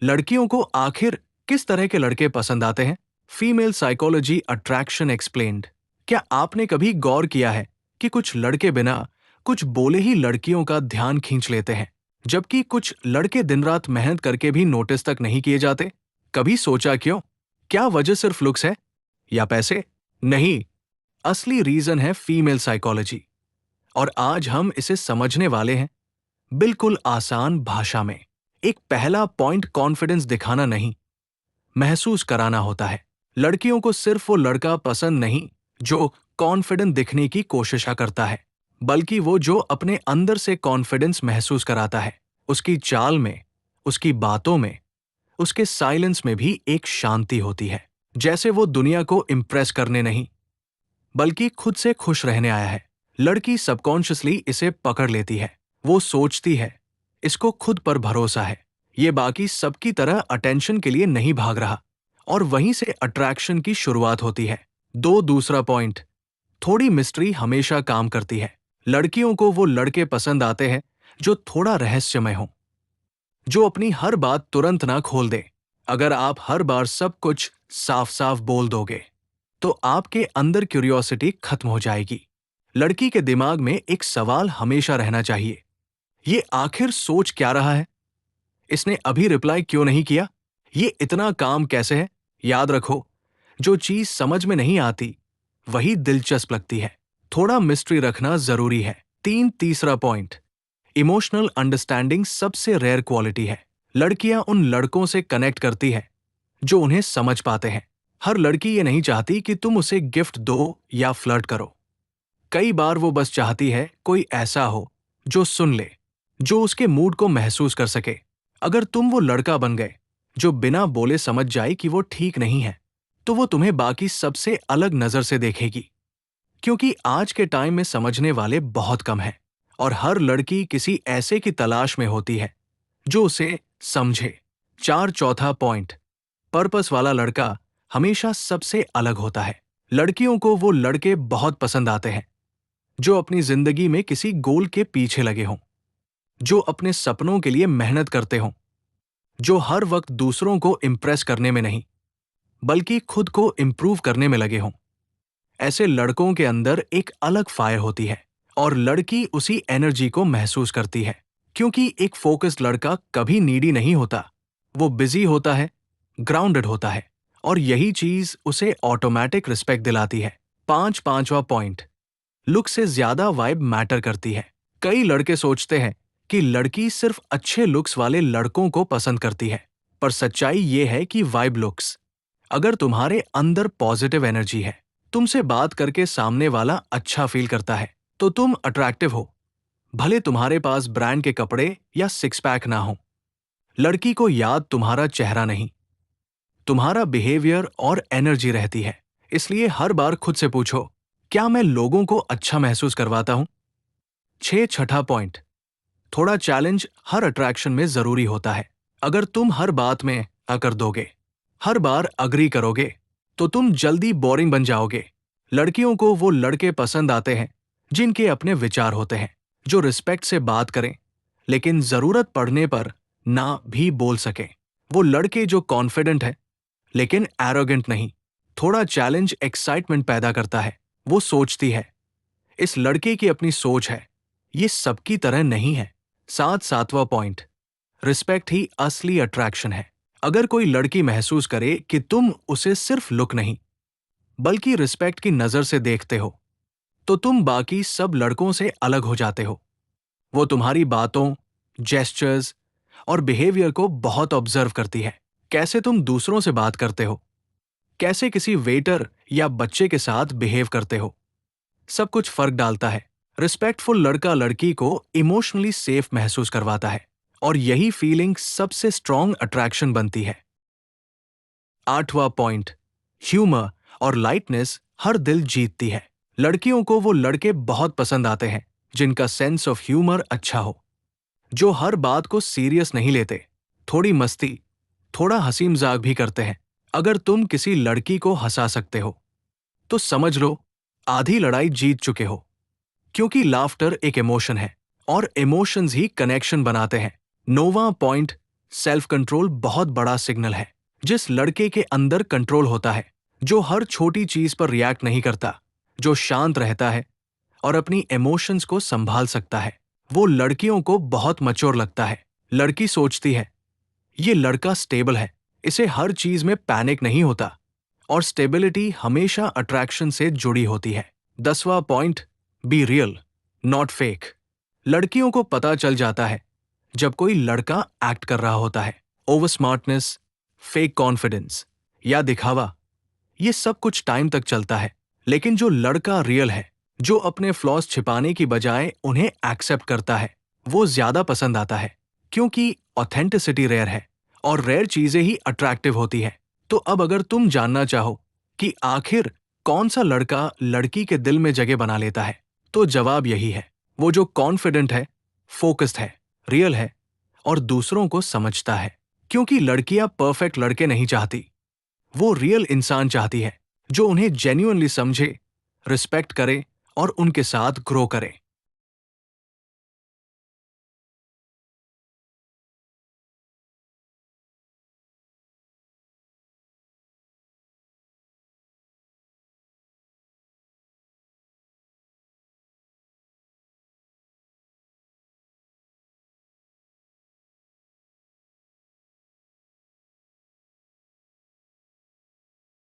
लड़कियों को आखिर किस तरह के लड़के पसंद आते हैं? Female psychology attraction explained. क्या आपने कभी गौर किया है कि कुछ लड़के बिना कुछ बोले ही लड़कियों का ध्यान खींच लेते हैं, जबकि कुछ लड़के दिन रात मेहनत करके भी नोटिस तक नहीं किए जाते? कभी सोचा क्यों? क्या वजह सिर्फ लुक्स है या पैसे? नहीं, असली रीजन है फीमेल साइकोलॉजी। और आज हम इसे समझने वाले हैं, बिल्कुल आसान भाषा में। एक पहला पॉइंट कॉन्फिडेंस दिखाना नहीं, महसूस कराना होता है। लड़कियों को सिर्फ वो लड़का पसंद नहीं जो कॉन्फिडेंट दिखने की कोशिश करता है, बल्कि वो जो अपने अंदर से कॉन्फिडेंस महसूस कराता है। उसकी चाल में, उसकी बातों में, उसके साइलेंस में भी एक शांति होती है, जैसे वो दुनिया को इम्प्रेस करने नहीं बल्कि खुद से खुश रहने आया है। लड़की सबकॉन्शियसली इसे पकड़ लेती है। वो सोचती है, इसको खुद पर भरोसा है, ये बाकी सबकी तरह अटेंशन के लिए नहीं भाग रहा। और वहीं से अट्रैक्शन की शुरुआत होती है। दूसरा पॉइंट, थोड़ी मिस्ट्री हमेशा काम करती है। लड़कियों को वो लड़के पसंद आते हैं जो थोड़ा रहस्यमय हो, जो अपनी हर बात तुरंत ना खोल दे। अगर आप हर बार सब कुछ साफ साफ बोल दोगे, तो आपके अंदर क्यूरियोसिटी खत्म हो जाएगी। लड़की के दिमाग में एक सवाल हमेशा रहना चाहिए, ये आखिर सोच क्या रहा है? इसने अभी रिप्लाई क्यों नहीं किया? ये इतना काम कैसे है? याद रखो, जो चीज समझ में नहीं आती वही दिलचस्प लगती है। थोड़ा मिस्ट्री रखना जरूरी है। तीसरा पॉइंट, इमोशनल अंडरस्टैंडिंग सबसे रेयर क्वालिटी है। लड़कियां उन लड़कों से कनेक्ट करती है जो उन्हें समझ पाते हैं। हर लड़की ये नहीं चाहती कि तुम उसे गिफ्ट दो या फ्लर्ट करो। कई बार वो बस चाहती है कोई ऐसा हो जो सुन ले, जो उसके मूड को महसूस कर सके। अगर तुम वो लड़का बन गए जो बिना बोले समझ जाए कि वो ठीक नहीं है, तो वो तुम्हें बाकी सबसे अलग नजर से देखेगी। क्योंकि आज के टाइम में समझने वाले बहुत कम हैं, और हर लड़की किसी ऐसे की तलाश में होती है जो उसे समझे। चौथा पॉइंट, पर्पस वाला लड़का हमेशा सबसे अलग होता है। लड़कियों को वो लड़के बहुत पसंद आते हैं जो अपनी जिंदगी में किसी गोल के पीछे लगे हों, जो अपने सपनों के लिए मेहनत करते हों, जो हर वक्त दूसरों को इम्प्रेस करने में नहीं बल्कि खुद को इम्प्रूव करने में लगे हों। ऐसे लड़कों के अंदर एक अलग फायर होती है, और लड़की उसी एनर्जी को महसूस करती है। क्योंकि एक फोकस्ड लड़का कभी नीडी नहीं होता, वो बिजी होता है, ग्राउंडेड होता है, और यही चीज उसे ऑटोमेटिक रिस्पेक्ट दिलाती है। पांचवा पॉइंट, लुक से ज्यादा वाइब मैटर करती है। कई लड़के सोचते हैं कि लड़की सिर्फ अच्छे लुक्स वाले लड़कों को पसंद करती है, पर सच्चाई ये है कि वाइब लुक्स। अगर तुम्हारे अंदर पॉजिटिव एनर्जी है, तुमसे बात करके सामने वाला अच्छा फील करता है, तो तुम अट्रैक्टिव हो, भले तुम्हारे पास ब्रांड के कपड़े या सिक्स पैक ना हो। लड़की को याद तुम्हारा चेहरा नहीं, तुम्हारा बिहेवियर और एनर्जी रहती है। इसलिए हर बार खुद से पूछो, क्या मैं लोगों को अच्छा महसूस करवाता हूं? छठा पॉइंट, थोड़ा चैलेंज हर अट्रैक्शन में जरूरी होता है। अगर तुम हर बात में कर दोगे, हर बार अग्री करोगे, तो तुम जल्दी बोरिंग बन जाओगे। लड़कियों को वो लड़के पसंद आते हैं जिनके अपने विचार होते हैं, जो रिस्पेक्ट से बात करें लेकिन जरूरत पड़ने पर ना भी बोल सके। वो लड़के जो कॉन्फिडेंट है लेकिन एरोगेंट नहीं। थोड़ा चैलेंज एक्साइटमेंट पैदा करता है। वो सोचती है, इस लड़के की अपनी सोच है, ये सबकी तरह नहीं है। सातवां पॉइंट, रिस्पेक्ट ही असली अट्रैक्शन है। अगर कोई लड़की महसूस करे कि तुम उसे सिर्फ लुक नहीं बल्कि रिस्पेक्ट की नजर से देखते हो, तो तुम बाकी सब लड़कों से अलग हो जाते हो। वो तुम्हारी बातों, जेस्चर्स और बिहेवियर को बहुत ऑब्जर्व करती है। कैसे तुम दूसरों से बात करते हो, कैसे किसी वेटर या बच्चे के साथ बिहेव करते हो, सब कुछ फर्क डालता है। रिस्पेक्टफुल लड़का लड़की को इमोशनली सेफ महसूस करवाता है, और यही फीलिंग सबसे स्ट्रॉन्ग अट्रैक्शन बनती है। आठवां पॉइंट, ह्यूमर और लाइटनेस हर दिल जीतती है। लड़कियों को वो लड़के बहुत पसंद आते हैं जिनका सेंस ऑफ ह्यूमर अच्छा हो, जो हर बात को सीरियस नहीं लेते, थोड़ी मस्ती, थोड़ा हंसी मजाक भी करते हैं। अगर तुम किसी लड़की को हंसा सकते हो, तो समझ लो आधी लड़ाई जीत चुके हो। क्योंकि लाफ्टर एक इमोशन है, और इमोशंस ही कनेक्शन बनाते हैं। नौवां पॉइंट, सेल्फ कंट्रोल बहुत बड़ा सिग्नल है। जिस लड़के के अंदर कंट्रोल होता है, जो हर छोटी चीज पर रिएक्ट नहीं करता, जो शांत रहता है और अपनी इमोशंस को संभाल सकता है, वो लड़कियों को बहुत मैच्योर लगता है। लड़की सोचती है ये लड़का स्टेबल है, इसे हर चीज में पैनिक नहीं होता, और स्टेबिलिटी हमेशा अट्रैक्शन से जुड़ी होती है। 10वां point, be real not fake. लड़कियों को पता चल जाता है जब कोई लड़का एक्ट कर रहा होता है। ओवर स्मार्टनेस, फेक कॉन्फिडेंस या दिखावा, ये सब कुछ टाइम तक चलता है, लेकिन जो लड़का रियल है, जो अपने फ्लॉज छिपाने की बजाय उन्हें एक्सेप्ट करता है, वो ज्यादा पसंद आता है, क्योंकि ऑथेंटिसिटी रेयर है और रेयर चीजें ही अट्रैक्टिव होती है। तो अब अगर तुम जानना चाहो कि आखिर कौन सा लड़का लड़की के दिल में जगह बना लेता है, तो जवाब यही है, वो जो कॉन्फिडेंट है, फोकस्ड है, रियल है और दूसरों को समझता है। क्योंकि लड़कियां परफेक्ट लड़के नहीं चाहती, वो रियल इंसान चाहती है जो उन्हें जेन्युइनली समझे, रिस्पेक्ट करे और उनके साथ ग्रो करे।